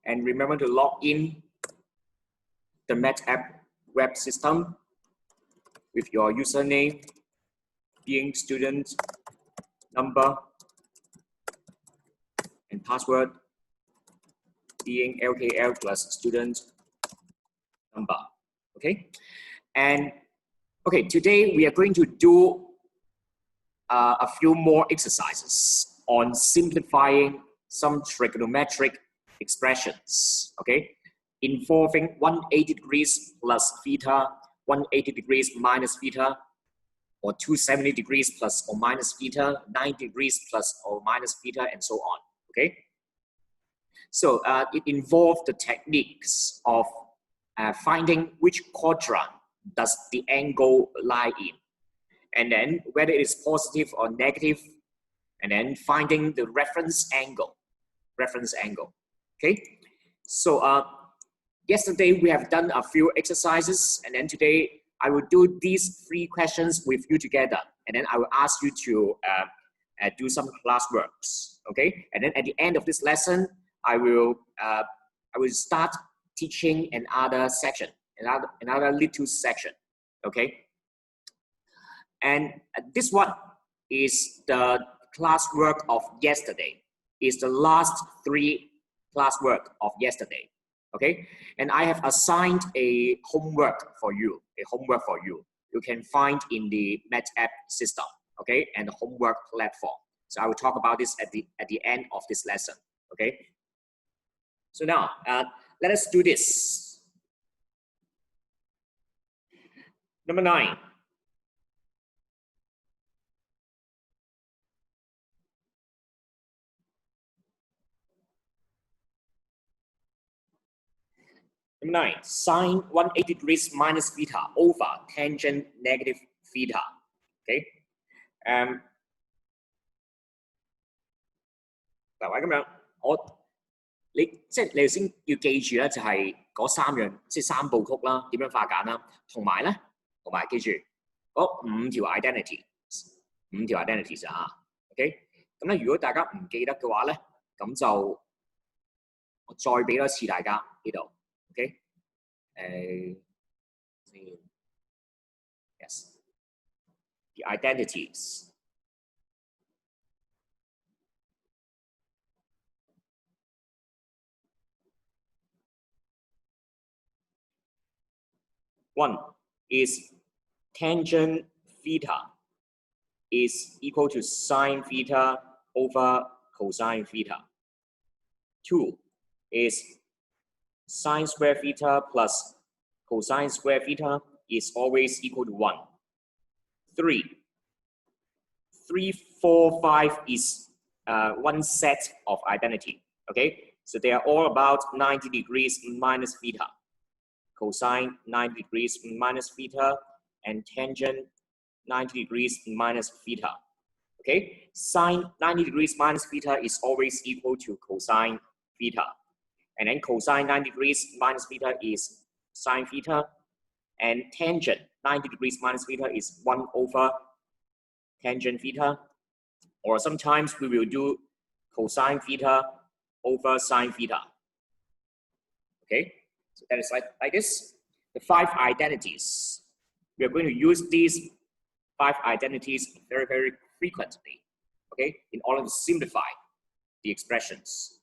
And remember to log in the MathApp web system with your username being student number and password being LKL plus student number. Okay, and okay, today we are going to do a few more exercises on simplifying some trigonometric expressions, okay, involving 180 degrees plus theta, 180 degrees minus theta, or 270 degrees plus or minus theta, 90 degrees plus or minus theta, and so on, okay? So it involves the techniques of finding which quadrant does the angle lie in, and then whether it is positive or negative, and then finding the reference angle, okay? So yesterday we have done a few exercises, and then today I will do these 3 questions with you together, and then I will ask you to do some classworks, okay? And then at the end of this lesson, I will start teaching another section, another little section, okay? And this one is the classwork of yesterday. Is the last 3 classwork of yesterday, okay? And I have assigned a homework for you. You can find in the MathApp system, okay, and the homework platform. So I will talk about this at the end of this lesson, okay? So now let us do this. Number 9. Number 9, sine 180 degrees minus theta over tangent negative theta. Okay. 嗱，或者咁樣，你頭先要記住咧，就係嗰3樣，即係3部曲啦，點樣化簡啦，同埋記住嗰5條 identities，5條 identities 啊。OK， 咁咧如果大家唔記得嘅話咧，咁就我再俾多次大家呢度。OK， yes， the identities. One is tangent theta is equal to sine theta over cosine theta. 2 is sine square theta plus cosine square theta is always equal to 1. 3, 4, 5 is one set of identity. Okay, so they are all about 90 degrees minus theta. Cosine 90 degrees minus theta, and tangent 90 degrees minus theta. Okay, sine 90 degrees minus theta is always equal to cosine theta. And then cosine 90 degrees minus theta is sine theta. And tangent 90 degrees minus theta is 1 over tangent theta. Or sometimes we will do cosine theta over sine theta. Okay. So that is like this. The 5 identities. We are going to use these 5 identities very, very frequently, okay, in order to simplify the expressions.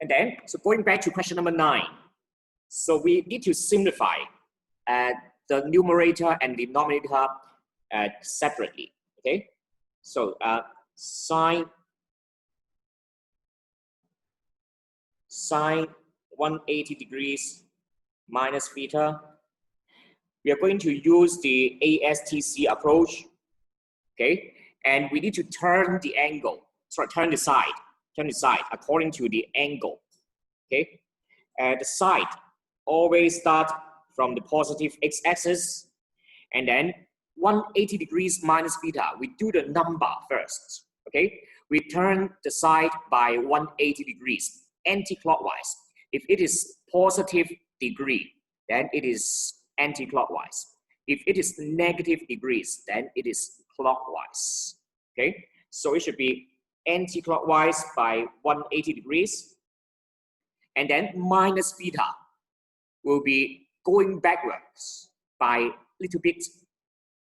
And then, so going back to question number 9. So we need to simplify the numerator and denominator separately, okay? So sine 180 degrees minus theta. We are going to use the ASTC approach, okay? And we need to turn the angle, turn the side according to the angle, okay? And the side always start from the positive x-axis, and then 180 degrees minus theta. We do the number first, okay? We turn the side by 180 degrees, anti-clockwise. If it is positive degree, then it is anti-clockwise. If it is negative degrees, then it is clockwise. Okay, so it should be anti-clockwise by 180 degrees, And then minus theta will be going backwards by a little bit.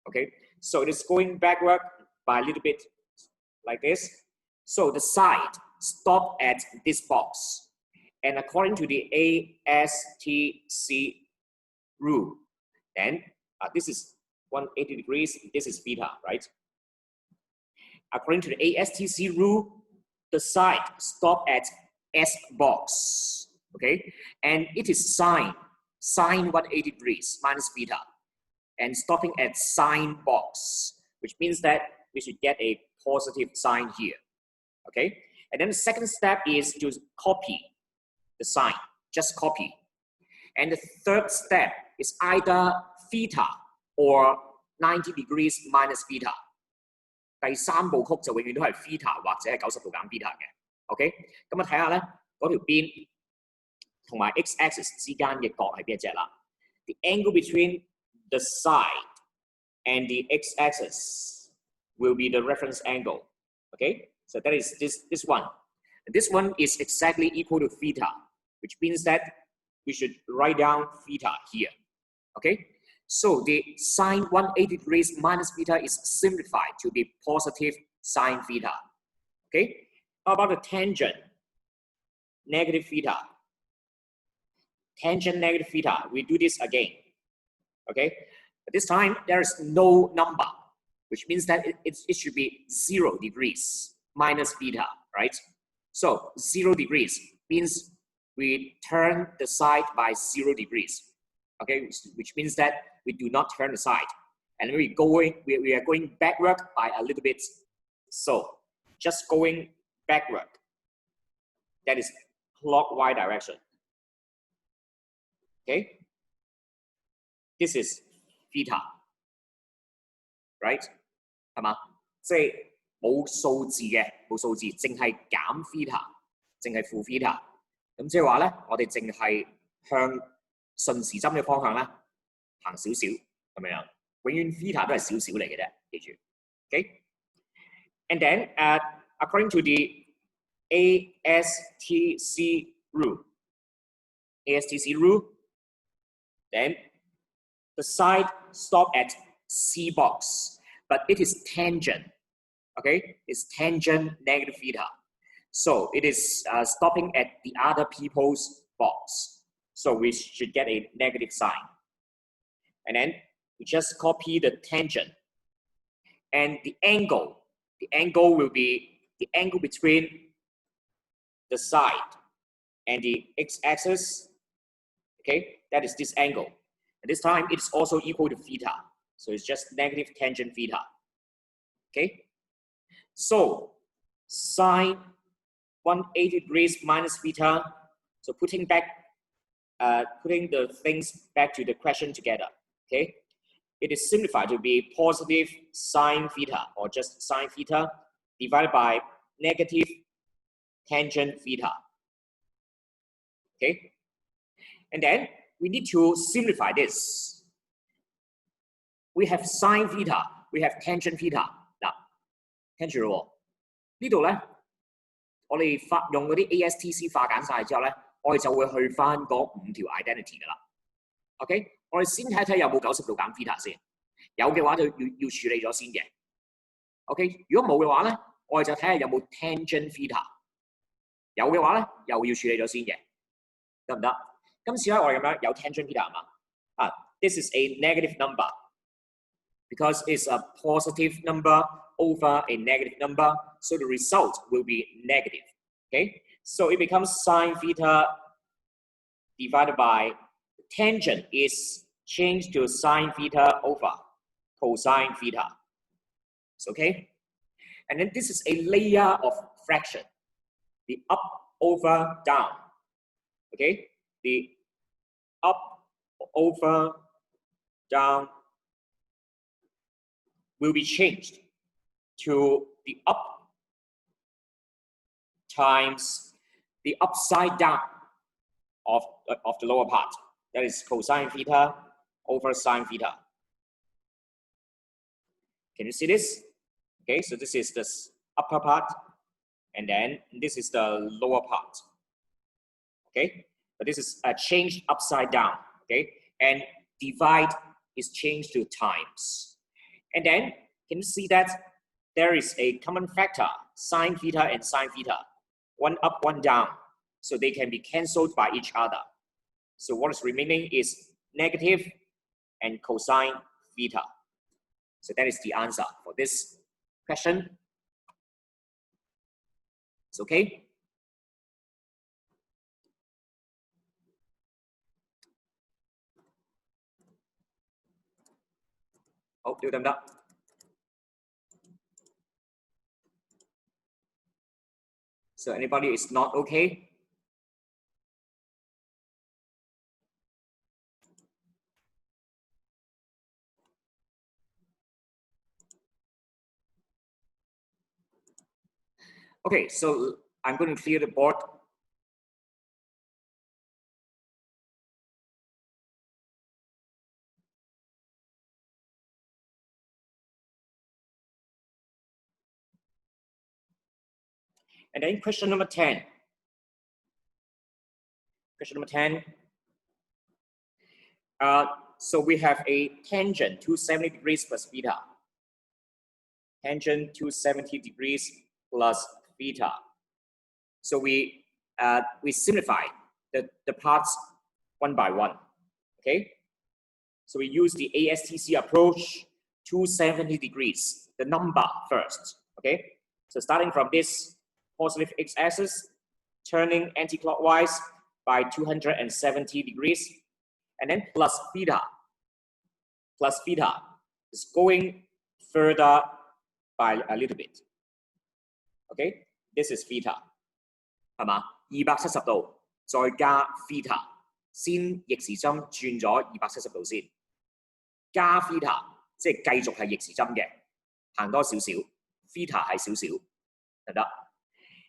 Okay, so it is going backward by a little bit like this. So the side stop at this box. And according to the ASTC rule, then this is 180 degrees, this is theta, right? According to the ASTC rule, the side stop at S box, okay? And it is sine 180 degrees minus theta, and stopping at sine box, which means that we should get a positive sign here, okay? And then the second step is to copy the sign, just copy. And the third step is either theta or 90 degrees minus theta. 第三步曲就永遠都係 theta 或者係90度減 theta 嘅 ，OK？ 咁啊睇下咧嗰條邊同埋 x-axis 之間嘅角係邊一隻啦 ？The angle between the side and the x-axis will be the reference angle. Okay, so that is this one. And this one is exactly equal to theta, which means that we should write down theta here. Okay, so the sine 180 degrees minus theta is simplified to be positive sine theta. Okay, how about the tangent? Negative theta. Tangent negative theta. We do this again. Okay, but this time there is no number, which means that it should be 0 degrees minus theta, right? So 0 degrees means we turn the side by 0 degrees, okay? Which means that we do not turn the side, and we are going backward by a little bit. So just going backward, that is clockwise direction. Okay. This is theta, right? 係嘛？即係冇數字嘅，冇數字，淨係減 theta， 淨係負 theta。咁即係話咧，我哋淨係向順時針嘅方向咧行少少，係咪啊？永遠 theta 都係少少嚟嘅啫，記住。Okay? And then according to the ASTC rule, then the side stop at C box, but it is tangent, okay? It's tangent negative theta. So it is stopping at the other people's box. So we should get a negative sign. And then we just copy the tangent. And the angle will be the angle between the side and the x-axis, okay? That is this angle. And this time it's also equal to theta. So it's just negative tangent theta. Okay? So sine 180 degrees minus theta. So putting the things back to the question together. Okay? It is simplified to be positive sine theta, or just sine theta, divided by negative tangent theta. Okay? And then we need to simplify this. We have sine theta, we have tangent theta. 嗱，聽住咯喎，呢度咧，我哋用嗰啲 ASTC 化簡晒之後咧，我哋就會去翻嗰5條 identity 噶啦。OK， 我哋先睇睇有冇90度減 theta 先，有嘅話就要處理咗先嘅。OK， 如果冇嘅話咧，我哋就睇下有冇 tangent theta， 有嘅話咧又要處理咗先嘅，得唔得？今次咧我哋咁樣有 tangent theta 係嘛？啊 ，this is a negative number because it's a positive number over a negative number, so the result will be negative. Okay, so it becomes sine theta divided by tangent is changed to sine theta over cosine theta. It's okay, and then this is a layer of fraction, the up over down. Okay, the up over down will be changed to the up times the upside down of the lower part. That is cosine theta over sine theta. Can you see this? Okay, so this is the upper part, and then this is the lower part. Okay, but this is changed upside down. Okay, and divide is changed to times. And then can you see that there is a common factor, sine theta and sine theta, one up, one down, so they can be cancelled by each other. So what is remaining is negative and cosine theta. So that is the answer for this question. It's okay. Oh, đưa them up. So anybody is not okay? Okay, so I'm going to clear the board. And then question number 10. Question number 10. So we have a tangent 270 degrees plus theta. Tangent 270 degrees plus theta. So we simplify the parts one by one. Okay. So we use the ASTC approach, 270 degrees, the number first. Okay. So starting from this positive x-axis, turning anti-clockwise by 270 degrees, and then plus theta. Plus theta is going further by a little bit. Okay, this is theta, 係嘛？270度，再加 theta， 先逆時針轉咗270度先，加 theta 即係繼續係逆時針嘅，行多少少 ，theta 係少少，得唔得？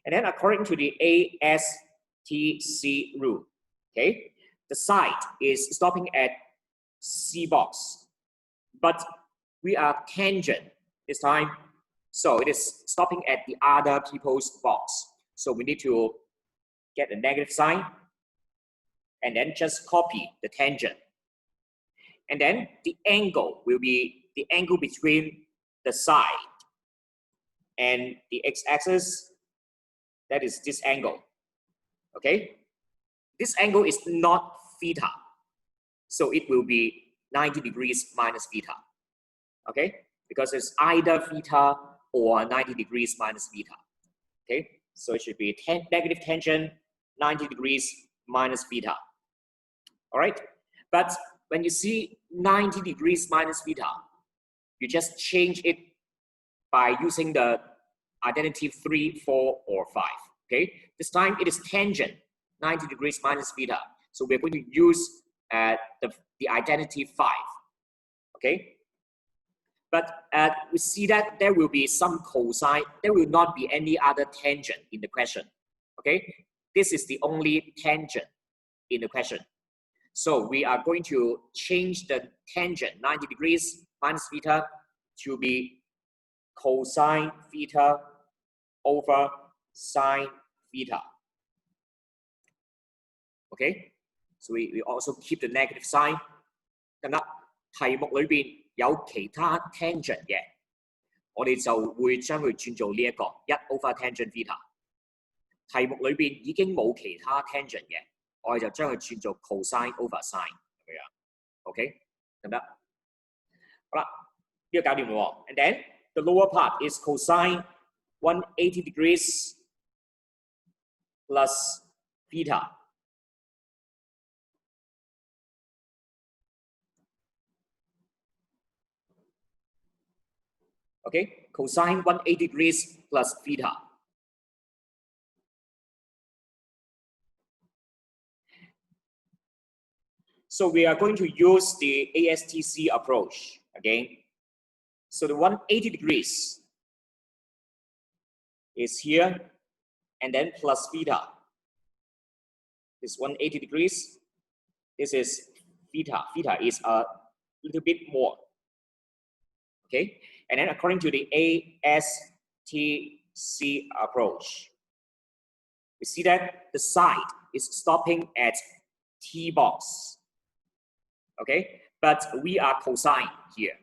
And then according to the ASTC rule, okay, the side is stopping at C box, but we are tangent this time, so it is stopping at the other people's box. So we need to get a negative sign and then just copy the tangent. And then the angle will be the angle between the side and the x-axis. That is this angle. Okay? This angle is not theta. So it will be 90 degrees minus theta. Okay? Because it's either theta or 90 degrees minus theta. Okay? So it should be negative tangent, 90 degrees minus theta. All right? But when you see 90 degrees minus theta, you just change it by using the identity 3, 4, or 5. Okay? This time it is tangent, 90 degrees minus theta. So we're going to use the identity 5. Okay? But we see that there will be some cosine. There will not be any other tangent in the question. Okay? This is the only tangent in the question. So we are going to change the tangent 90 degrees minus theta to be cosine theta over sine theta. Okay? So we also keep the negative sign. 咁啦，題目裏邊有其他 tangent 嘅，我哋就會將佢轉做呢一個1 over tangent theta。題目裏邊已經冇其他 tangent 嘅，我哋就將佢轉做 cosine over sine 咁樣。OK， 得唔得？好啦，呢個搞掂喎。And then the lower part is cosine 180 degrees plus theta. Okay, cosine 180 degrees plus theta. So we are going to use the ASTC approach again. So the 180 degrees is here, and then plus theta. This 180 degrees. This is theta. Theta is a little bit more. Okay, and then according to the ASTC approach, We see that the side is stopping at T box. Okay, but we are cosine here.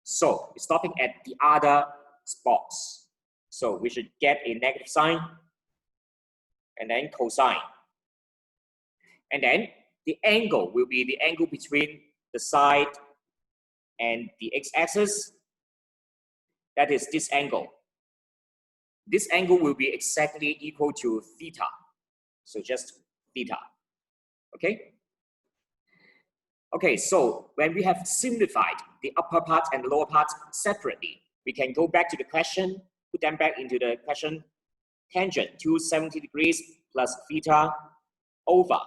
So it's stopping at the other box. So we should get a negative sign and then cosine. And then the angle will be the angle between the side and the x-axis. That is this angle. This angle will be exactly equal to theta. So just theta. Okay? Okay, so when we have simplified the upper part and the lower part separately, we can go back to the question, put them back into the question. Tangent 270 degrees plus theta over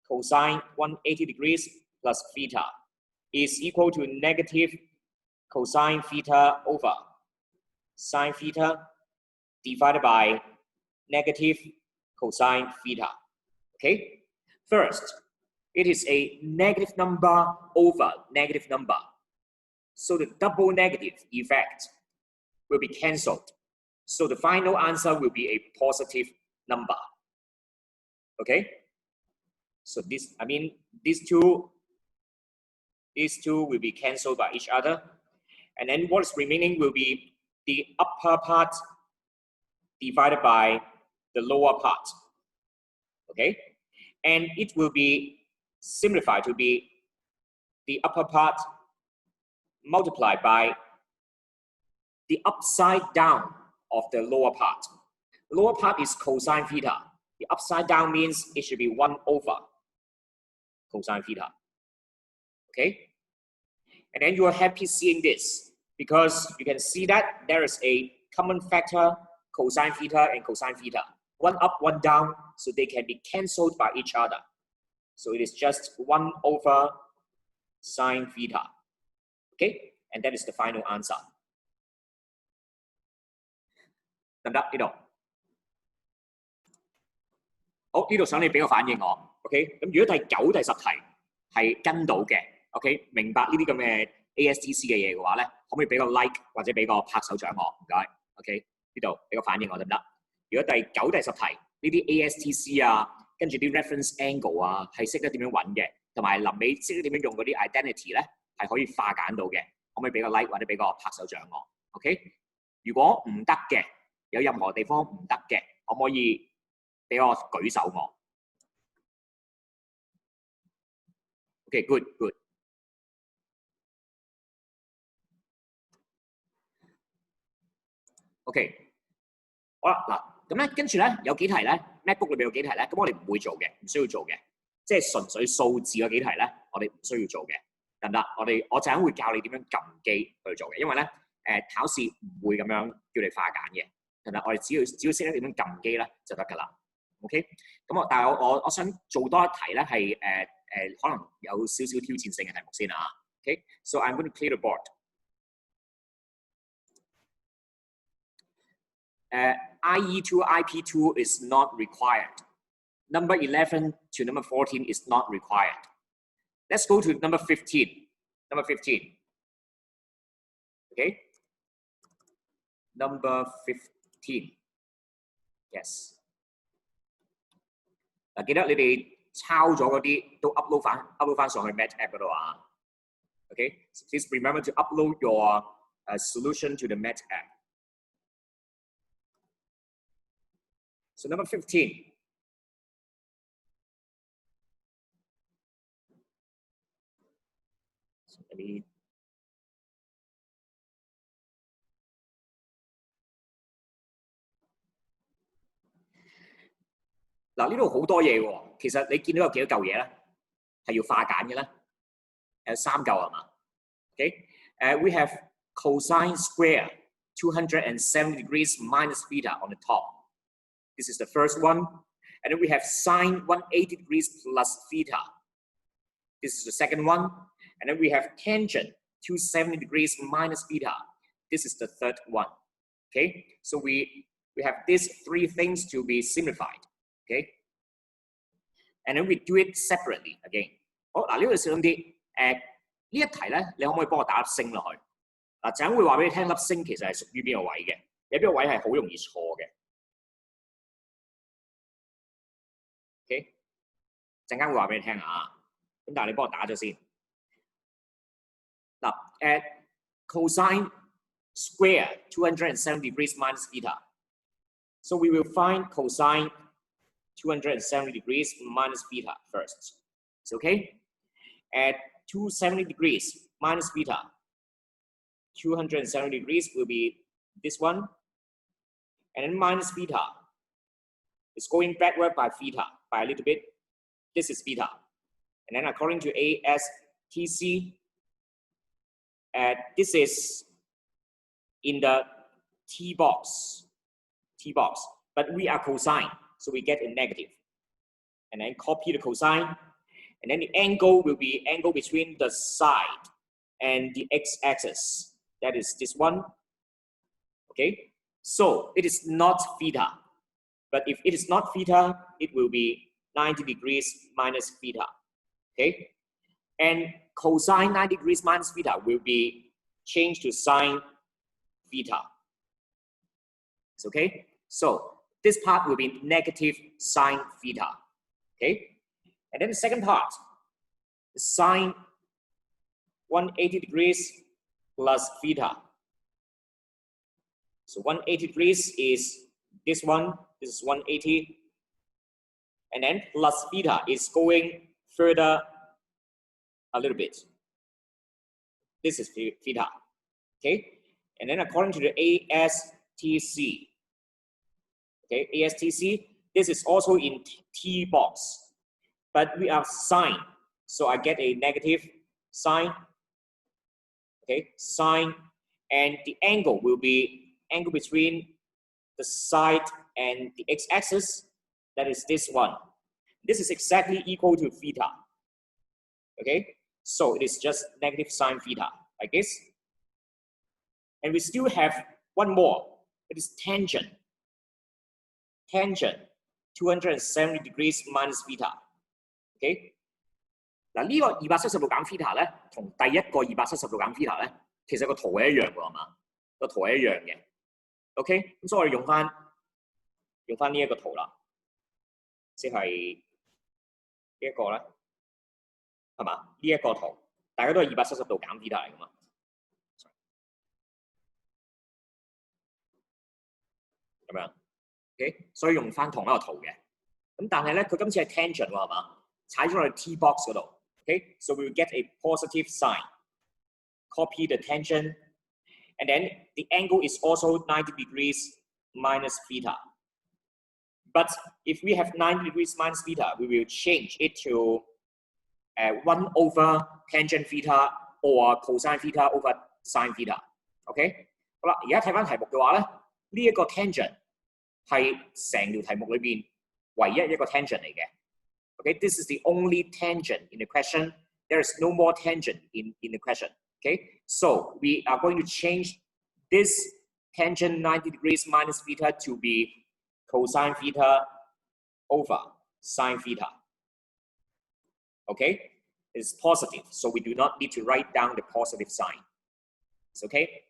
cosine 180 degrees plus theta is equal to negative cosine theta over sine theta divided by negative cosine theta. Okay, first, it is a negative number over negative number. So the double negative effect will be cancelled. So the final answer will be a positive number. Okay? So this, I mean, these two will be cancelled by each other. And then what is remaining will be the upper part divided by the lower part. Okay? And it will be simplified to be the upper part multiplied by the upside down of the lower part. The lower part is cosine theta. The upside down means it should be 1 over cosine theta. Okay? And then you are happy seeing this because you can see that there is a common factor, cosine theta and cosine theta. One up, one down, so they can be cancelled by each other. So it is just 1 over sine theta. Okay? And that is the final answer. 得唔得？呢度好，呢度想你俾個反應我 ，OK？ 咁如果第9、第10題係跟到嘅 ，OK？ 明白呢啲咁嘅 ASTC 嘅嘢嘅話咧，可唔可以俾個 like 或者俾個拍手掌我？唔該 ，OK？ 呢度俾個反應我得唔得？如果第9、第10題呢啲 ASTC 啊，跟住啲 reference angle 啊，係識得點樣揾嘅，同埋臨尾識得點樣用嗰啲 identity 咧，係可以化簡到嘅，可唔可以俾個 like 或者俾個拍手掌我 ？OK？ 如果唔得嘅，有任何地方唔得嘅，可唔可以俾我舉手我 ？OK， good good。OK， 好啦嗱，咁咧跟住咧有幾題咧 ，MacBook 裏邊有幾題咧，咁我哋唔會做嘅，唔需要做嘅，即係純粹數字嗰幾題咧，我哋唔需要做嘅，得唔得？我陣間會教你點樣撳機去做嘅，因為咧考試唔會咁樣叫你化簡嘅。我哋只要識得點樣撳機咧就得㗎啦。OK， 咁但係我想做多一題咧係可能有少少挑戰性嘅題目先啊。OK，so I'm going to clear the board。IE to IP2 is not required. Number 11 to number 14 is not required. Let's go to number 15. Number 15. Okay. Number 15. Yes. 嗱，記得你哋抄咗嗰啲都 upload 翻上去 Math App 嗰度啊。Okay. So please remember to upload your solution to the Math App. So number 15. So let me. 嗱，呢度好多嘢喎，其實你見到有幾多嚿嘢咧？係要化簡嘅咧？有3嚿係嘛 ？Okay，we have cosine square 270 degrees minus theta on the top. This is the first one, and then we have sine 180 degrees plus theta. This is the second one, and then we have tangent 270 degrees minus theta. This is the third one. Okay, so we have these 3 things to be simplified. Okay, and then we do it separately again. 好，嗱呢度小心啲，呢一題咧，你可唔可以幫我打粒星落去？嗱，陣會話俾你聽，粒星其實係屬於邊個位嘅？有邊個位係好容易錯嘅？ OK， 陣間會話俾你聽啊。咁但係你幫我打咗先。嗱 ，at cosine square 270 degrees minus theta. So we will find cosine 270 degrees minus theta first. It's okay? At 270 degrees minus theta, 270 degrees will be this one. And then minus theta is going backward by theta, by a little bit. This is theta. And then according to ASTC, this is in the T box, but we are cosine, so we get a negative. And then copy the cosine, and then the angle will be angle between the side and the x-axis. That is this one. Okay, so it is not theta, but if it is not theta, it will be 90 degrees minus theta. Okay, and cosine 90 degrees minus theta will be changed to sine theta. It's okay. So this part will be negative sine theta. Okay, and then the second part, the sine 180 degrees plus theta. So 180 degrees is this one. This is 180, and then plus theta is going further a little bit. This is theta. Okay, and then according to the ASTC. Okay, ASTC, this is also in T box, but we are sine, so I get a negative sine. Okay, sine, and the angle will be angle between the side and the x-axis. That is this one. This is exactly equal to theta. Okay, so it is just negative sine theta, like this. And we still have one more. It is tangent. Tangent 270 degrees minus theta. Okay. 嗱呢個270度減 theta 咧，同第一個270度減 theta 咧，其實個圖係一樣㗎，係嘛？個圖係一樣嘅。OK， 咁所以我哋用翻呢一個圖啦，即係呢一個咧，係嘛？呢一個圖，大家都係270度減 theta 嚟㗎嘛。咁樣 ，OK， 所以用翻同一個圖嘅。咁但係咧，佢今次係 tangent 喎，係嘛？踩咗落去 T box 嗰度。Okay, so we will get a positive sign. Copy the tangent, and then the angle is also 90 degrees minus theta. But if we have 90 degrees minus theta, we will change it to 1 over tangent theta or cosine theta over sine theta. Okay, 好啦，而家睇翻題目嘅話咧，呢一個 tangent 係成條題目裏邊唯一一個 tangent 嚟嘅。Okay, this is the only tangent in the question. There is no more tangent in the question. Okay, so we are going to change this tangent 90 degrees minus theta to be cosine theta over sine theta. Okay, it's positive, so we do not need to write down the positive sign. It's okay.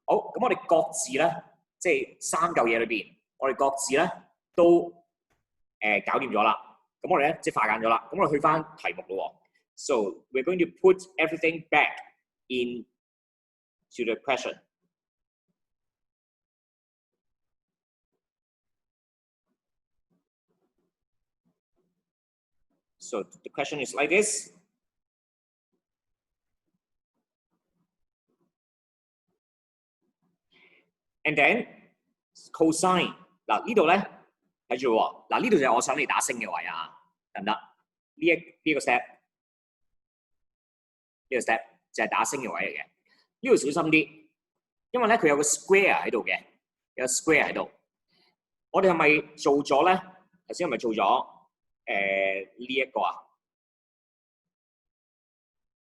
好，咁我哋各自咧，即係三嚿嘢裏邊，我哋各自咧都搞掂咗啦。咁我哋咧即係化簡咗啦，咁我哋去翻題目咯。So we're going to put everything back into the question. So the question is like this. And then cosine 嗱呢度咧睇住喎，嗱呢度就係我想你打星嘅位啊，得唔得？呢個 step 呢個 step 就係打星嘅位嚟嘅。呢度小心啲，因為咧佢有個 square 喺度嘅，有個 square 喺度。我哋係咪做咗咧？頭先係咪做咗呢一個啊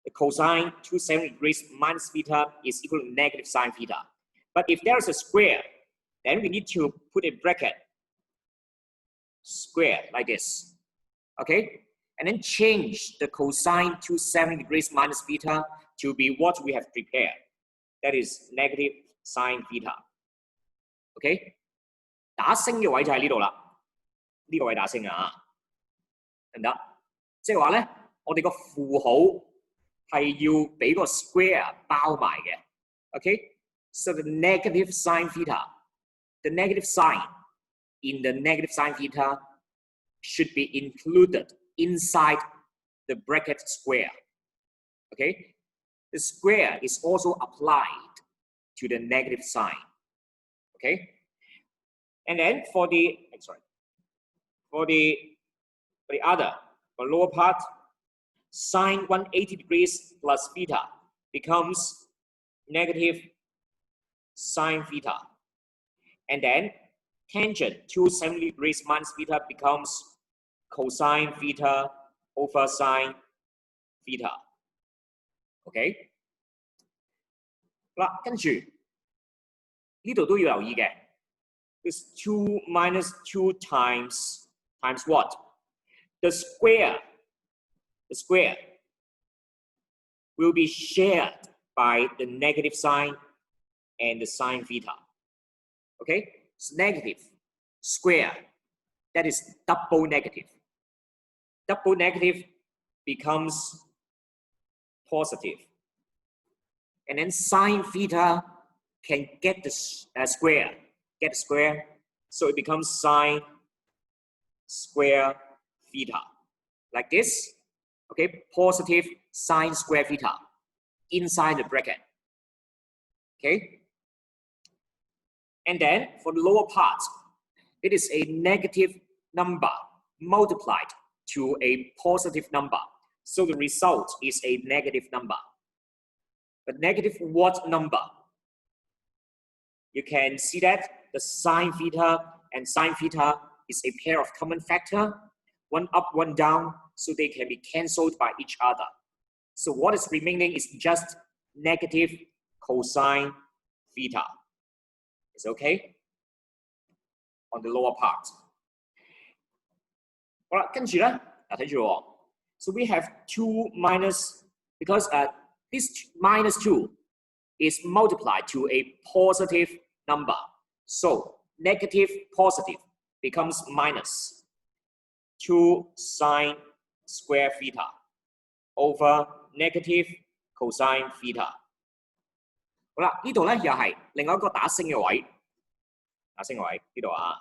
？The cosine 270 degrees minus theta is equal to negative sine theta. But if there is a square, then we need to put a bracket square like this. Okay? And then change the cosine 270 degrees minus theta to be what we have prepared. That is negative sine theta. Okay? 打星嘅位就喺呢度啦，呢個位打星啊。得唔得？即係話咧，我哋個負號係要俾個 square 包埋嘅。Okay? So the negative sine theta, the negative sign in the negative sine theta should be included inside the bracket square. Okay? The square is also applied to the negative sign. Okay? And then for the lower part, sine 180 degrees plus theta becomes negative sine theta. And then tangent 270 degrees minus theta becomes cosine theta over sine theta. OK？ 嗱，跟住呢度都要留意嘅。This 2 minus 2 times what? The square will be shared by the negative sign and the sine theta. Okay? It's negative square, that is double negative. Double negative becomes positive. And then sine theta can get the square, so it becomes sine square theta, like this. Okay, positive sine square theta inside the bracket. Okay, and then for the lower part, it is a negative number multiplied to a positive number. So the result is a negative number. But negative what number? You can see that the sine theta and sine theta is a pair of common factor, one up, one down, so they can be cancelled by each other. So what is remaining is just negative cosine theta. It's okay? On the lower part. 好啦，跟住咧，嗱睇住喎。So we have 2 minus, because this minus 2 is multiplied to a positive number. So negative positive becomes minus 2 sine square theta over negative cosine theta. 好啦，呢度咧又係另外一個打星嘅位，打星嘅位呢度啊，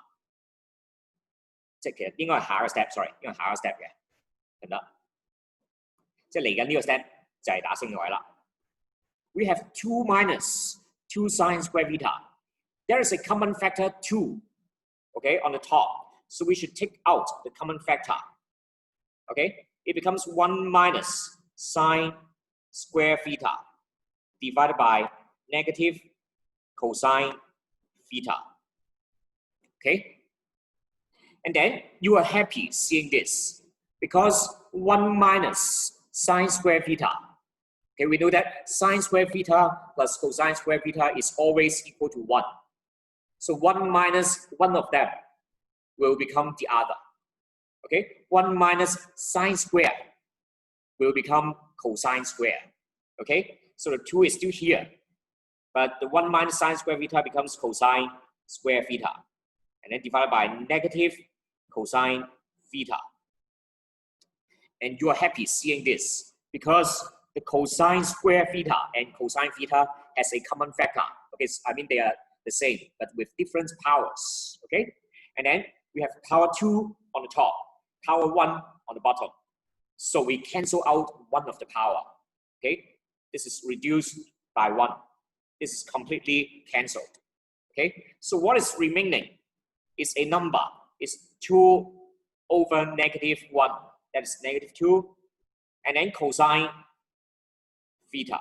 即係其實應該係下一個 step，sorry， 應該係下一個 step 嘅，得唔得？即係嚟緊呢個 step 就係打星嘅位啦。We have 2 minus 2 sine square theta. There is a common factor 2, okay, on the top. So we should take out the common factor. Okay, it becomes 1 minus sine square theta divided by negative cosine theta. Okay, and then you are happy seeing this because 1 minus sine square theta. Okay, we know that sine square theta plus cosine square theta is always equal to 1. So 1 minus one of them will become the other. Okay, 1 minus sine square will become cosine square. Okay, so the 2 is still here, but the 1 minus sine square theta becomes cosine square theta, and then divided by negative cosine theta. And you are happy seeing this because the cosine square theta and cosine theta has a common factor. Okay, I mean they are the same, but with different powers. Okay, and then we have power 2 on the top, power 1 on the bottom. So we cancel out one of the power. Okay, this is reduced by 1. This is completely cancelled. Okay, so what is remaining is a number. It's 2 over negative 1. That is negative 2, and then cosine theta.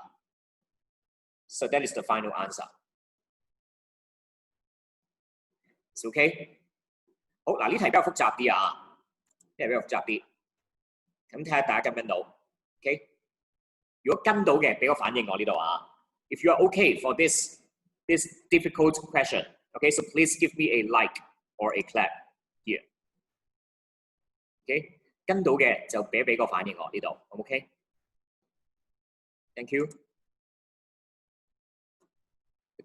So that is the final answer. It's okay? 好，嗱呢題比較複雜啲啊，呢題比較複雜啲。咁睇下大家跟唔跟到 ？OK？ 如果跟到嘅，俾個反應我呢度啊。If you are okay for this difficult question, okay, so please give me a like or a clap here. OK？ 跟到嘅就俾個反應我呢度 ，OK？ Thank you。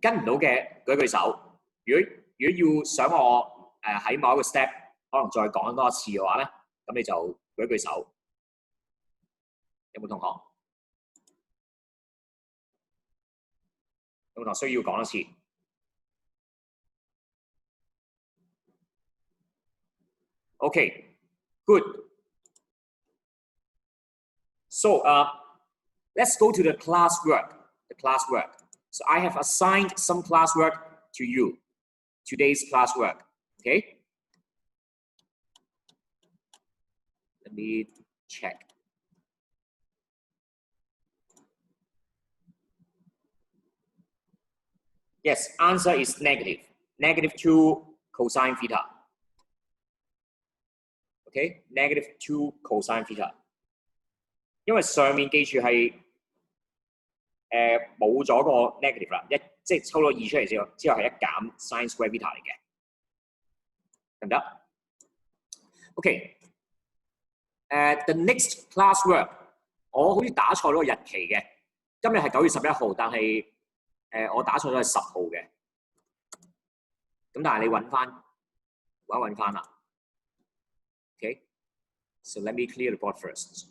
跟唔到嘅舉手。如果要想我喺某一個 step 可能再講多一次嘅話咧，咁你就舉一舉手，有冇同學？有冇同學需要講一次？Okay, good. So let's go to the classwork. The classwork. So I have assigned some classwork to you. Today's classwork. Okay. Let me check. Yes, answer is negative. -2 cosine theta. Okay, -2 cosine theta. 因為上面記住係冇咗個 negative 啦，即係抽咗2出嚟之後係一減 sin square theta 嚟嘅，得唔得 ？OK， the next classwork 我好似打錯咗個日期嘅，今日係9月11號，但係我打錯咗係10號嘅，咁但係你揾翻啦。OK， so let me clear the board first.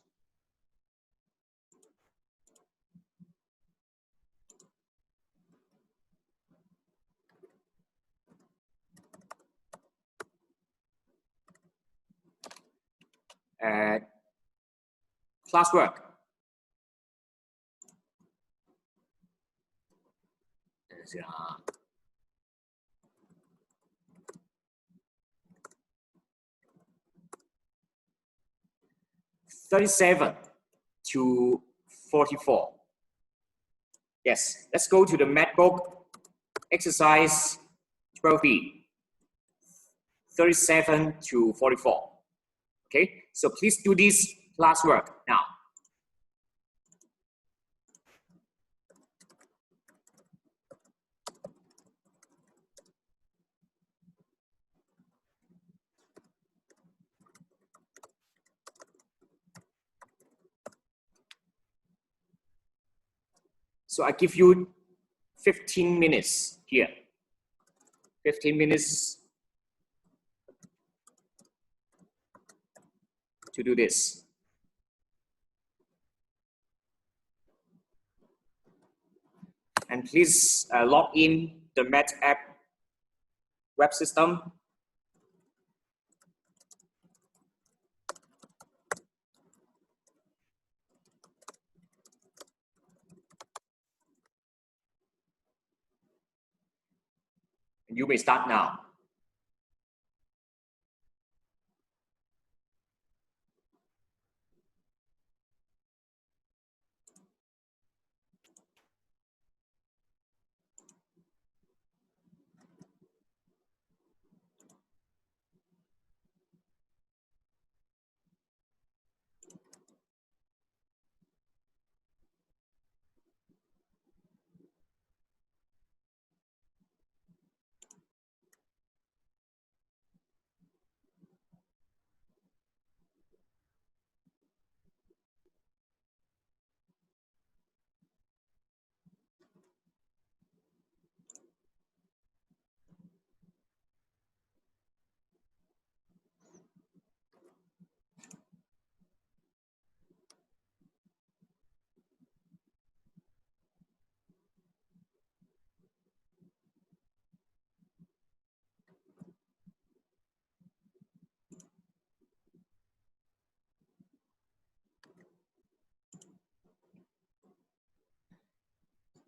Classwork. 等陣先啦。37 to 44. Yes, let's go to the math book. Exercise 12B. 37 to 44. Okay, so please do this classwork now. So I give you 15 minutes here. 15 minutes to do this. And please log in the Math app web system. You may start now.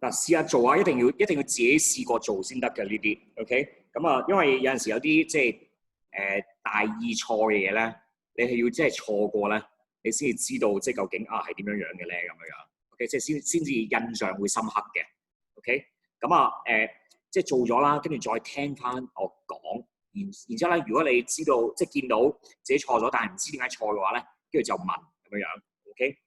嗱，試下做啊！一定要自己試過做先得嘅呢啲，OK？咁啊，因為有陣時有啲即係大意錯嘅嘢咧，你係要即係錯過咧，你先至知道即係究竟係點樣樣嘅咧咁樣 ，OK？即係先至印象會深刻嘅，OK？咁啊即係做咗啦，跟住再聽翻我講，然之後咧，如果你知道即係見到自己錯咗，但係唔知點解錯嘅話咧，跟住就問咁樣樣 ，OK？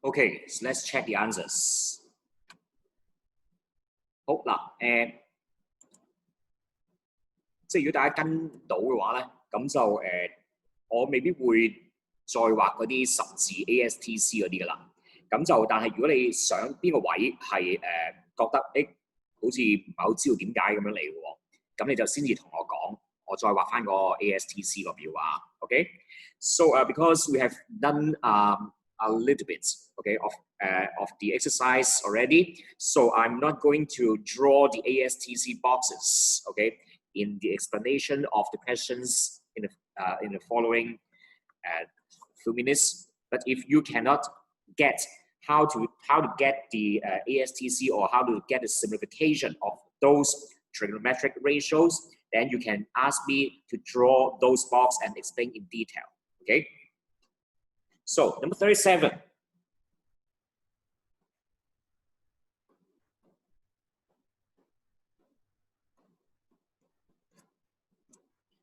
Okay, so let's check the answers. 好嗱，即係如果大家跟到嘅話咧，咁就我未必會再畫嗰啲十字 ASTC 嗰啲噶啦。咁就但係如果你想邊個位係覺得好似唔係好知道點解咁樣嚟嘅喎，咁你就先至同我講，我再畫翻個 ASTC 個表啊。OK， so because we have done a little bit, okay, of the exercise already, so I'm not going to draw the ASTC boxes, okay, in the explanation of the questions in the following few minutes. But if you cannot get how to get the ASTC or how to get the simplification of those trigonometric ratios, then you can ask me to draw those boxes and explain in detail. Okay. So number 37.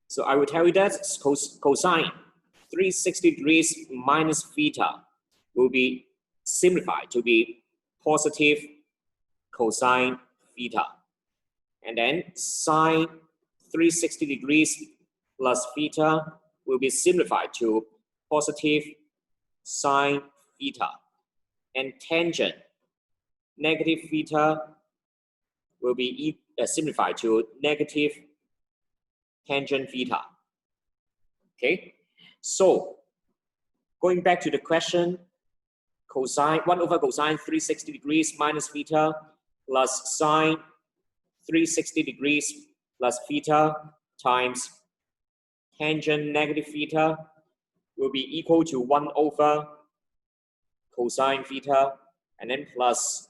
So I will tell you that cosine 360 degrees minus theta will be simplified to be positive cosine theta. And then sine 360 degrees plus theta will be simplified to positive sine theta. And tangent negative theta will be simplified to negative tangent theta. Okay, so going back to the question, cosine 1 over cosine 360 degrees minus theta plus sine 360 degrees plus theta times tangent negative theta will be equal to 1 over cosine theta and then plus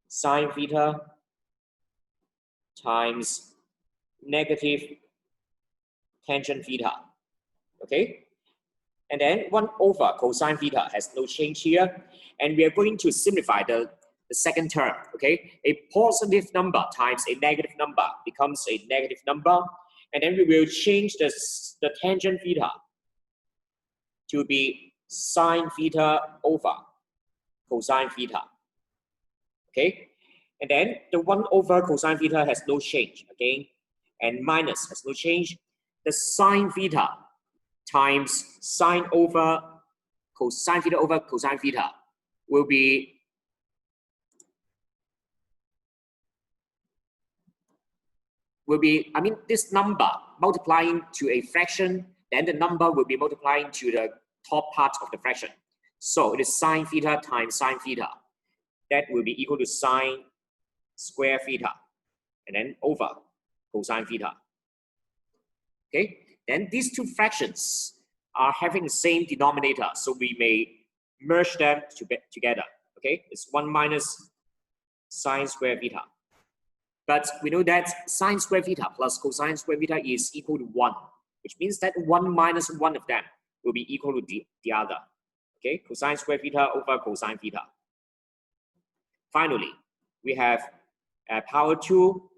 sine theta times negative tangent theta. Okay, and then 1 over cosine theta has no change here, and we are going to simplify the second term. Okay, a positive number times a negative number becomes a negative number, and then we will change the tangent theta to be sine theta over cosine theta. Okay, and then the 1 over cosine theta has no change again, and minus has no change. The sine theta times sine over cosine theta will be I mean this number multiplying to a fraction, then the number will be multiplying to the top part of the fraction. So it is sine theta times sine theta. That will be equal to sine square theta and then over cosine theta. Okay, then these two fractions are having the same denominator, so we may merge them together. Okay, it's 1 minus sine square theta. But we know that sine square theta plus cosine square theta is equal to 1, which means that 1 minus one of them will be equal to the other. Okay, cosine square theta over cosine theta. Finally, we have power 2,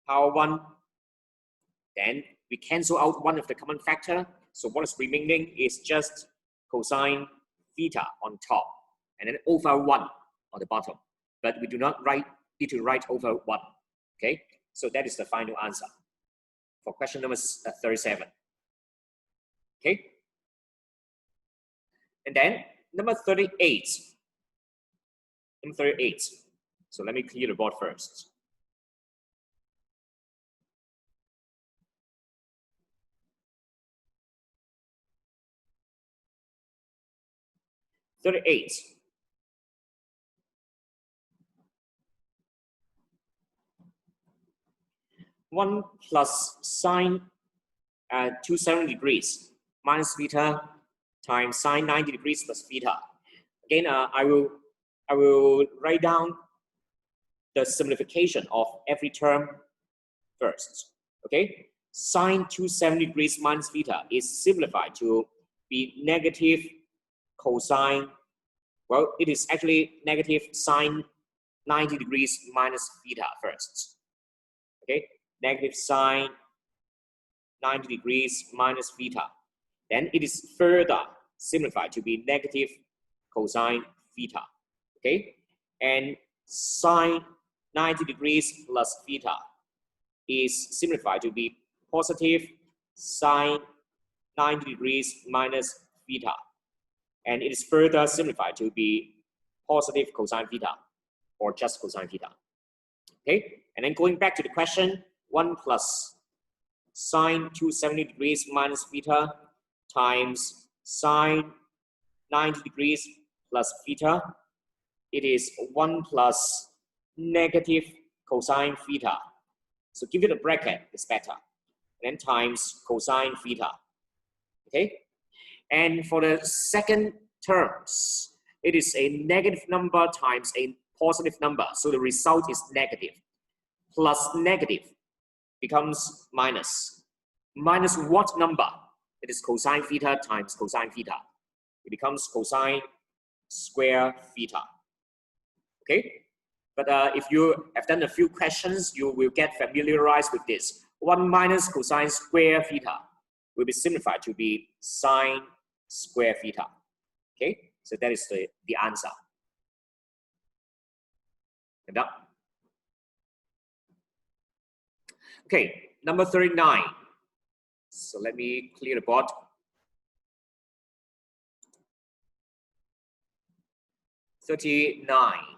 power 1. Then we cancel out one of the common factor. So what is remaining is just cosine theta on top and then over 1 on the bottom. But we do not need to write over 1. Okay, so that is the final answer for question number 37. Okay, and then number 38. Number 38. So let me clear the board first. (38) 1 plus sine 270 degrees minus theta times sine 90 degrees plus theta. Again, I will write down the simplification of every term first. Okay, sine 270 degrees minus theta is simplified to be negative cosine. Well, it is actually negative sine 90 degrees minus theta first. Okay, negative sine 90 degrees minus theta. Then it is further simplified to be negative cosine theta. okay? And sine 90 degrees plus theta is simplified to be positive sine 90 degrees minus theta. And it is further simplified to be positive cosine theta or just cosine theta. Okay, and then going back to the question, 1 plus sine 270 degrees minus theta times sine 90 degrees plus theta. It is 1 plus negative cosine theta. So give it a bracket, it's better. And then times cosine theta. Okay? And for the second terms, it is a negative number times a positive number. So the result is negative. Plus negative becomes minus. Minus what number? It is cosine theta times cosine theta. It becomes cosine square theta. Okay? But if you have done a few questions, you will get familiarized with this. 1 minus cosine square theta will be simplified to be sine square theta. Okay? So that is the answer. And done. Okay, number 39. So let me clear the board. (39)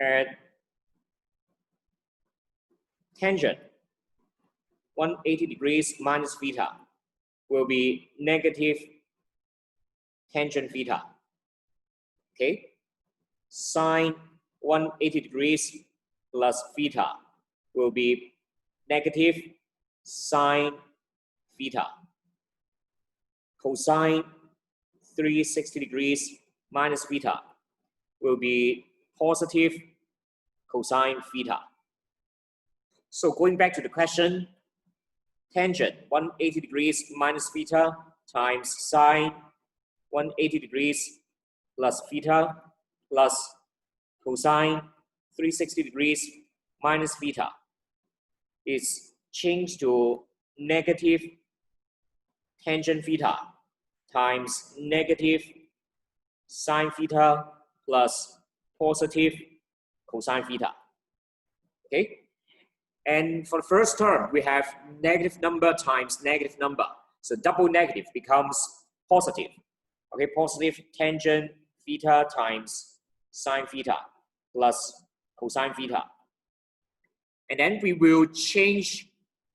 and tangent 180 degrees minus theta will be negative tangent theta. Okay, sine 180 degrees plus theta will be negative sine theta. Cosine 360 degrees minus theta will be positive cosine theta. So going back to the question, tangent 180 degrees minus theta times sine 180 degrees plus theta plus cosine 360 degrees minus theta is changed to negative tangent theta times negative sine theta plus positive cosine theta. Okay? And for the first term, we have negative number times negative number. So double negative becomes positive. Okay, positive tangent theta times sine theta plus cosine theta. And then we will change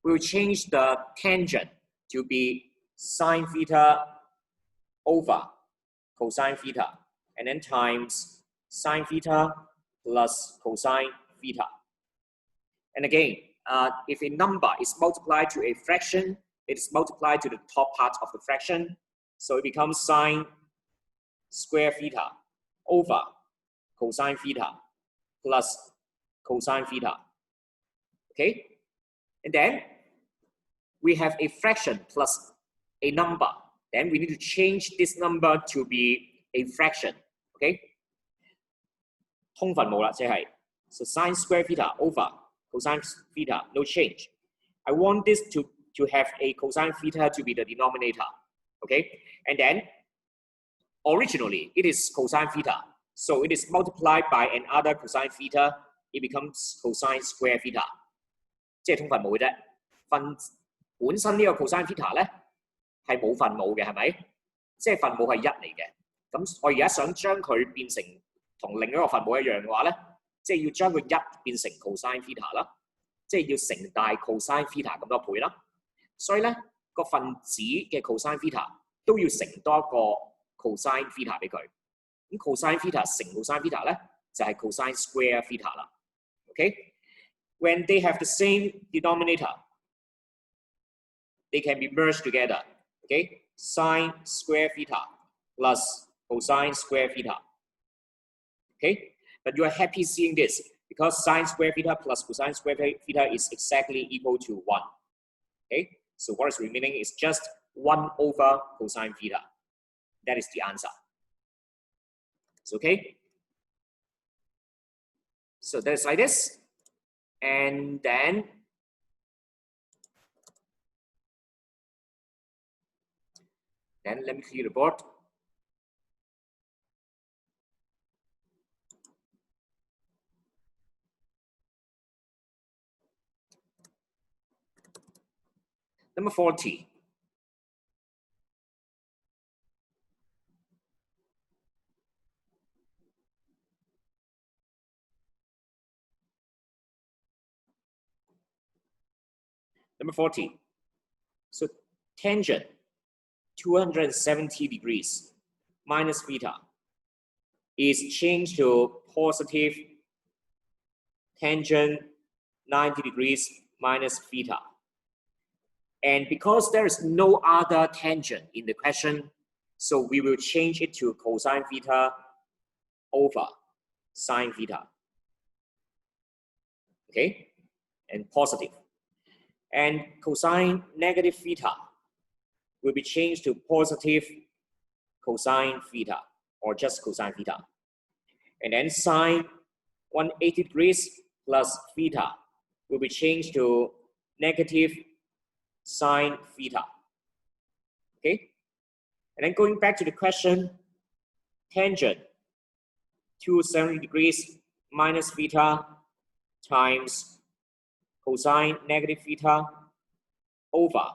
the tangent to be sine theta over cosine theta, and then times sine theta plus cosine theta. And again, if a number is multiplied to a fraction, it is multiplied to the top part of the fraction. So it becomes sine square theta over cosine theta plus cosine theta. Okay? And then we have a fraction plus a number. Then we need to change this number to be a fraction. Okay? 通分冇啦，即係 so sine square theta over cosine theta, no change. I want this to have a cosine theta to be the denominator. Okay? And then originally it is cosine theta. So it is multiplied by another cosine theta. It becomes cosine square theta. 即係通分冇嘅啫。分本身呢個 cosine theta 咧係冇分母嘅，係咪？即係分母係1嚟嘅。咁我而家想將佢變成同另一個分母一樣嘅話咧，即係要將個1變成 cosine theta 啦，即係要成大 cosine theta 咁多倍啦。所以咧個分子嘅 cosine theta 都要乘多一個 cosine theta 俾佢。咁 cosine theta 乘 cosine theta 咧就係 cosine square theta 啦。OK， when they have the same denominator, they can be merged together. Okay, sine square theta plus cosine square theta. Okay, but you are happy seeing this because sine square theta plus cosine square theta is exactly equal to 1. Okay, so what is remaining is just 1 over cosine theta. That is the answer. It's okay. So that's like this. And then let me clear the board. Number 40. Number 40. So tangent 270 degrees minus theta is changed to positive tangent 90 degrees minus theta. And because there is no other tangent in the question, so we will change it to cosine theta over sine theta. Okay, and positive. And cosine negative theta will be changed to positive cosine theta, or just cosine theta. And then sine 180 degrees plus theta will be changed to negative sine theta. Okay? And then going back to the question, tangent 270 degrees minus theta times cosine negative theta over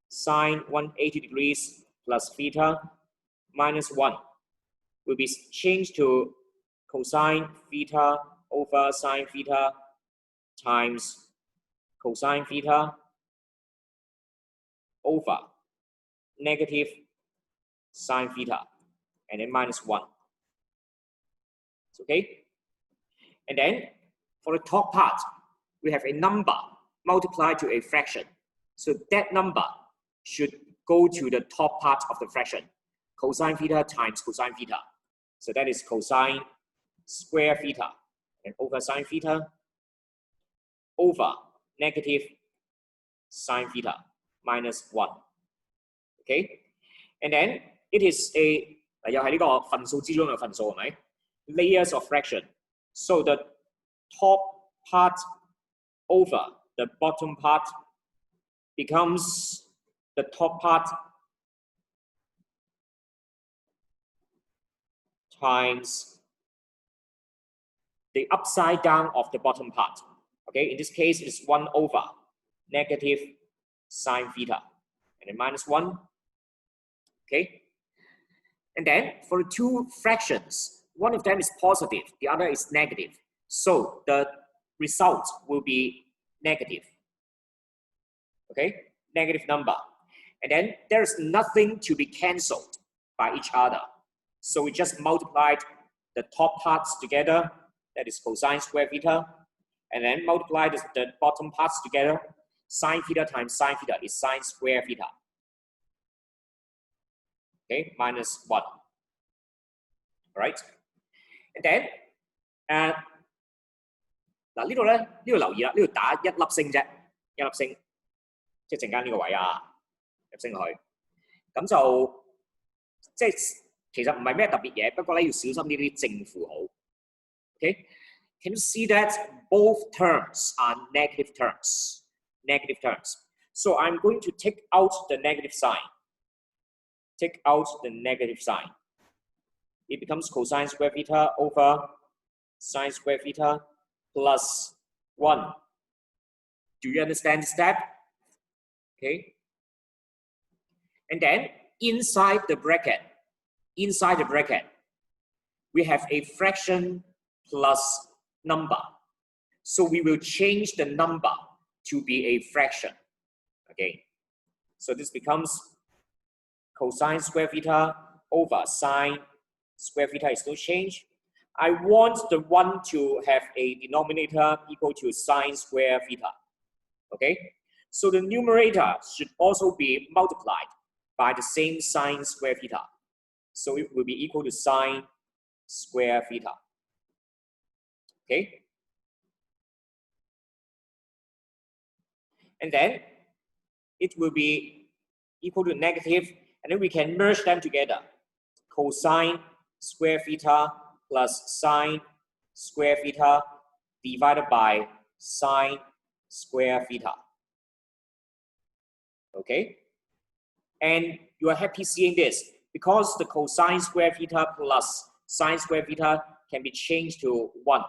sine 180 degrees plus theta minus 1 will be changed to cosine theta over sine theta times cosine theta over negative sine theta, and then minus 1. It's okay? And then for the top part, we have a number multiplied to a fraction. So that number should go to the top part of the fraction. Cosine theta times cosine theta. So that is cosine square theta, and over sine theta over negative sine theta minus 1. Okay? And then it is a 又係呢個分數之中嘅分數係咪 ？Layers of fraction. So the top part over the bottom part becomes the top part times the upside down of the bottom part. Okay, in this case, it's 1 over negative sine theta, and then minus 1. Okay, and then for the two fractions, one of them is positive, the other is negative. So the result will be negative. Okay, negative number. And then there's nothing to be cancelled by each other. So we just multiplied the top parts together, that is cosine square theta, and then multiply the bottom parts together. Sine theta times sine theta is sine square theta. Okay, minus 1. All right. And then, 嗱呢度咧，呢度留意啦，呢度打一粒星啫，一粒星，即係陣間呢個位啊，入星落去，咁就即係其實唔係咩特別嘢，不過咧要小心呢啲正負號。Okay, can you see that both terms are negative terms? Negative terms. So I'm going to take out the negative sign. Take out the negative sign. It becomes cosine square theta over sine square theta plus 1. Do you understand the step? Okay. And then inside the bracket, we have a fraction plus number. So we will change the number to be a fraction. Okay. So this becomes cosine square theta over sine square theta is no change. I want the one to have a denominator equal to sine square theta. Okay. So the numerator should also be multiplied by the same sine square theta. So it will be equal to sine square theta. Okay. And then it will be equal to negative, And then we can merge them together. Cosine square theta plus sine square theta divided by sine square theta. Okay? And you are happy seeing this because the cosine square theta plus sine square theta can be changed to 1.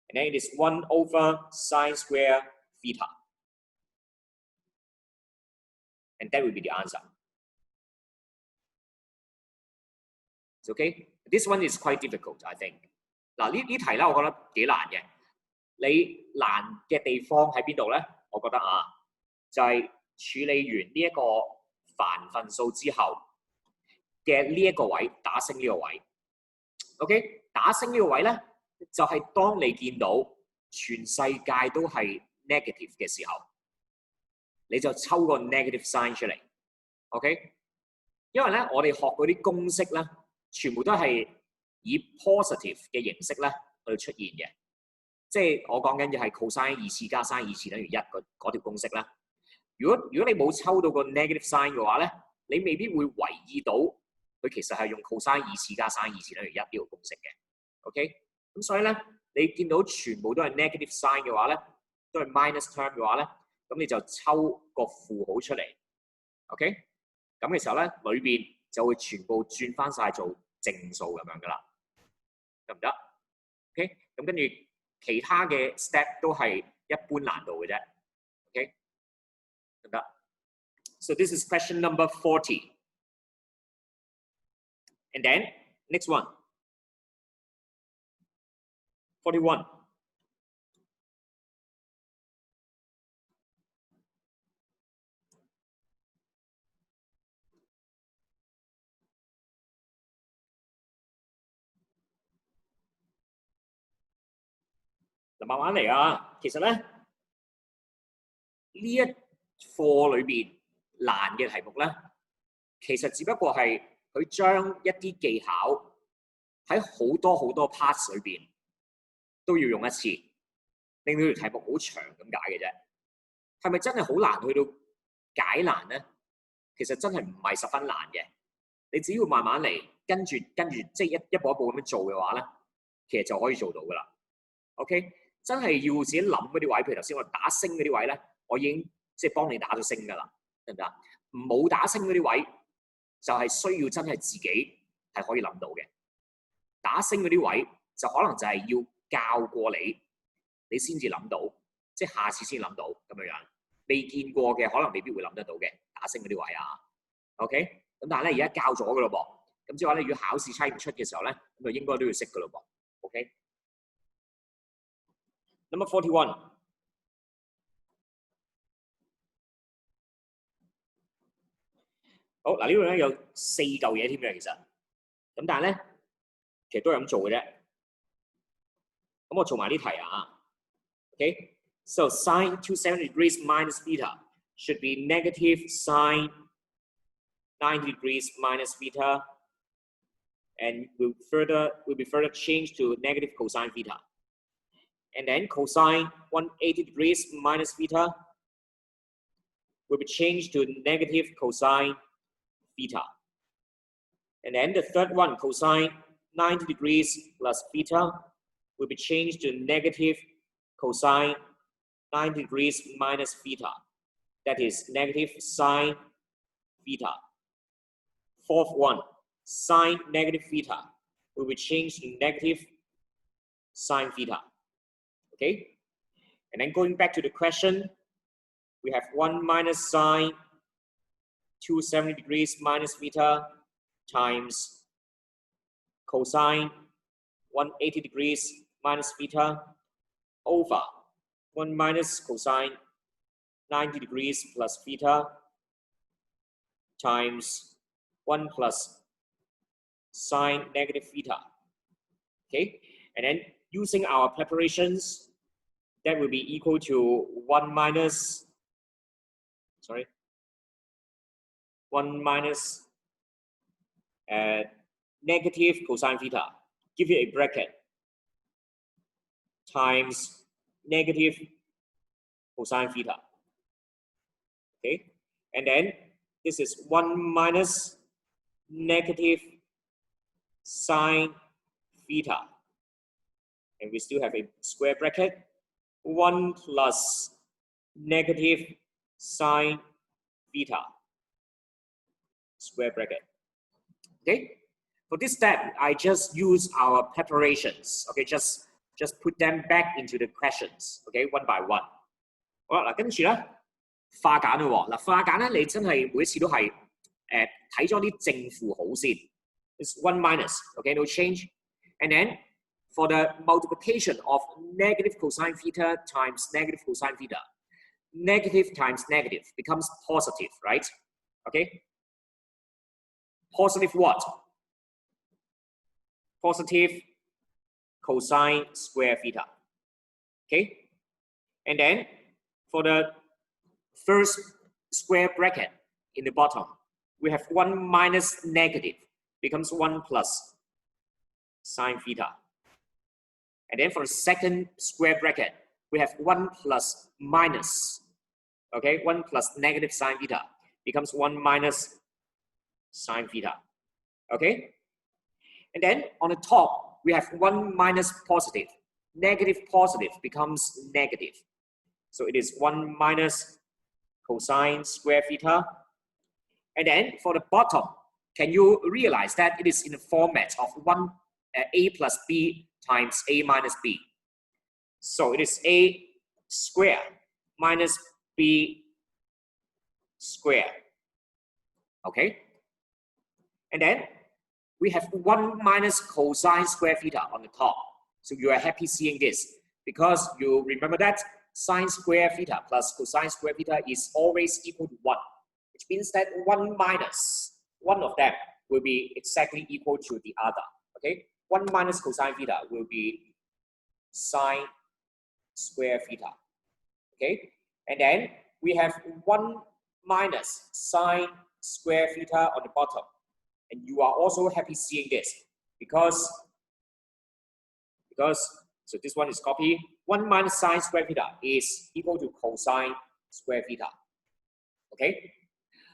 And then it is 1 over sine square theta. And that will be the answer. It's okay? This one is quite difficult, I think. 嗱，呢題咧，我覺得幾難嘅。你難嘅地方喺邊度咧？我覺得啊，就係處理完呢一個繁分數之後嘅呢一個位，打星呢個位。OK， 打星呢個位咧，就係當你見到全世界都係 negative 嘅時候，你就抽個 negative sign 出嚟。OK， 因為咧，我哋學嗰啲公式咧，全部都係以 positive 嘅形式咧去出現嘅。即係我講緊嘅係 cosine 2次加 sin 2次等於1嗰條公式啦。如果你冇抽到個 negative sign 嘅話咧，你未必會留意到佢其實係用 cosine 2次加 sin 2次等於1呢個公式嘅。OK， 咁所以咧，你見到全部都係 negative sign 嘅話咧，都係 minus term 嘅話咧，咁你就抽個負號出嚟。OK， 咁嘅時候咧，裏邊就會全部轉翻晒做正數咁樣噶啦，得唔得 ？OK， 咁跟住其他嘅 step 都係一般難度嘅啫。OK， 得唔得 ？So this is question number 40. And then next one, 41.嗱，慢慢嚟啊！其實咧，呢一課裏邊難嘅題目咧，其實只不過係佢將一啲技巧喺好多 parts 裏邊都要用一次，令到條題目好長咁解嘅啫。係咪真係好難去到解難咧？其實真係唔係十分難嘅。你只要慢慢嚟，跟住即係一步一步咁樣做嘅話咧，其實就可以做到噶啦。OK， 真係要自己諗嗰啲位，譬如頭先我打星嗰啲位咧，我已經即係幫你打咗星噶啦，得唔得？冇打星嗰啲位就係需要真係自己係可以諗到嘅。打星嗰啲位就可能就係要教過你先至諗到，即係下次先諗到咁樣樣。未見過嘅可能未必會諗得到嘅，打星嗰啲位啊。OK， 咁但係咧而家教咗㗎咯噃，咁即係話咧，如果考試猜唔出嘅時候咧，咁就應該都要識㗎咯噃。OK。Number 41. 好嗱，呢度咧有4嚿嘢添嘅，其實咁但係咧，其實都係咁做嘅啫。咁我做埋呢題啊。OK， so sine 270 degrees minus theta should be negative sine 90 degrees minus theta, and will be further changed to negative cosine theta. And then cosine 180 degrees minus theta will be changed to negative cosine theta. And then the third one, cosine 90 degrees plus theta, will be changed to negative cosine 90 degrees minus theta. That is negative sine theta. Fourth one, sine negative theta, will be changed to negative sine theta. Okay? And then going back to the question, we have 1 minus sine 270 degrees minus theta times cosine 180 degrees minus theta over 1 minus cosine 90 degrees plus theta times 1 plus sine negative theta. Okay, and then using our preparations, that will be equal to 1 minus negative cosine theta, give it a bracket, times negative cosine theta. Okay, and then this is 1 minus negative sine theta. And we still have a square bracket. 1 plus negative sine theta. Square bracket. Okay? For this step, I just use our preparations. Okay, just put them back into the questions. Okay, one by one. 好啦，嗱，跟住咧化簡咯喎，嗱化簡咧，你真係每一次都係睇咗啲正負號先。It's 1 minus. Okay, no change. And then for the multiplication of negative cosine theta times negative cosine theta, negative times negative becomes positive, right? Okay. Positive what? Positive cosine square theta. Okay. And then for the first square bracket in the bottom, we have 1 minus negative becomes 1 plus sine theta. And then for the second square bracket, we have 1 plus minus, okay, 1 plus negative sine theta becomes 1 minus sine theta, okay? And then on the top, we have 1 minus positive. Negative positive becomes negative. So it is 1 minus cosine square theta. And then for the bottom, can you realize that it is in the format of a plus b times a minus b? So it is a square minus b square. Okay? And then we have 1 minus cosine square theta on the top. So you are happy seeing this because you remember that sine square theta plus cosine square theta is always equal to 1, which means that 1 minus one of them will be exactly equal to the other. Okay? 1 minus cosine theta will be sine square theta. Okay? And then we have 1 minus sine square theta on the bottom. And you are also happy seeing this because so this one is copy. 1 minus sine square theta is equal to cosine square theta. OK，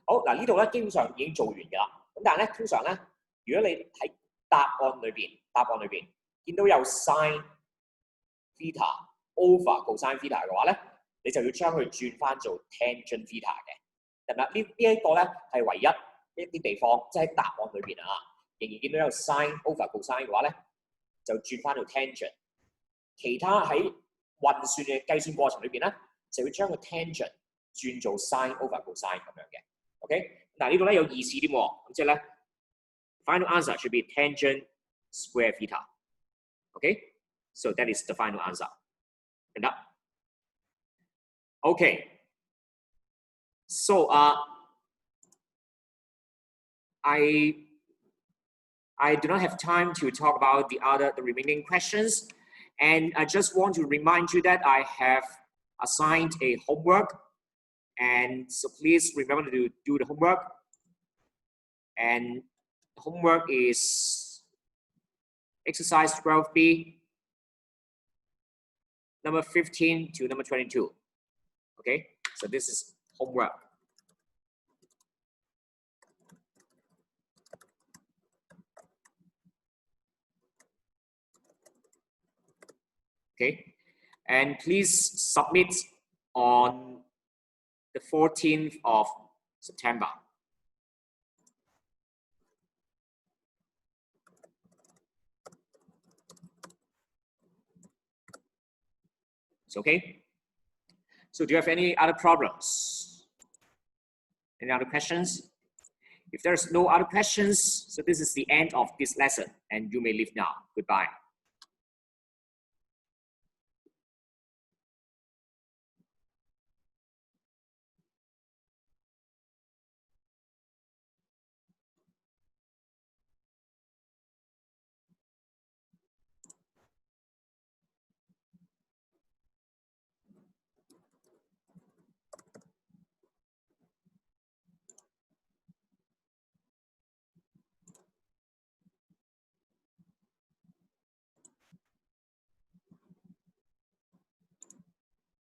好嗱，呢度咧基本上已經做完㗎啦。咁但係咧，通常咧，如果你喺答案裏邊見到有 sine theta over cosine theta 嘅話咧，你就要將佢轉翻做 tangent theta 嘅。明啦，呢一個咧係唯一啲地方，即係喺答案裏邊啊，仍然見到有 sine over cosine 嘅話咧，就轉翻到 tangent。其他喺運算嘅計算過程裏邊咧，就會將個 tangent 轉做 sine over cosine 咁樣嘅。OK， 嗱呢度咧有意思啲喎，咁即係咧 final answer should be tangent square theta. Okay, so that is the final answer. And that. Okay. So I do not have time to talk about the remaining questions, and I just want to remind you that I have assigned a homework, and so please remember to do the homework. And the homework is exercise 12B, number 15 to number 22. Okay, so this is homework. Okay, and please submit on the 14th of September. It's okay. So do you have any other problems? Any other questions? If there's no other questions, so this is the end of this lesson and you may leave now. Goodbye.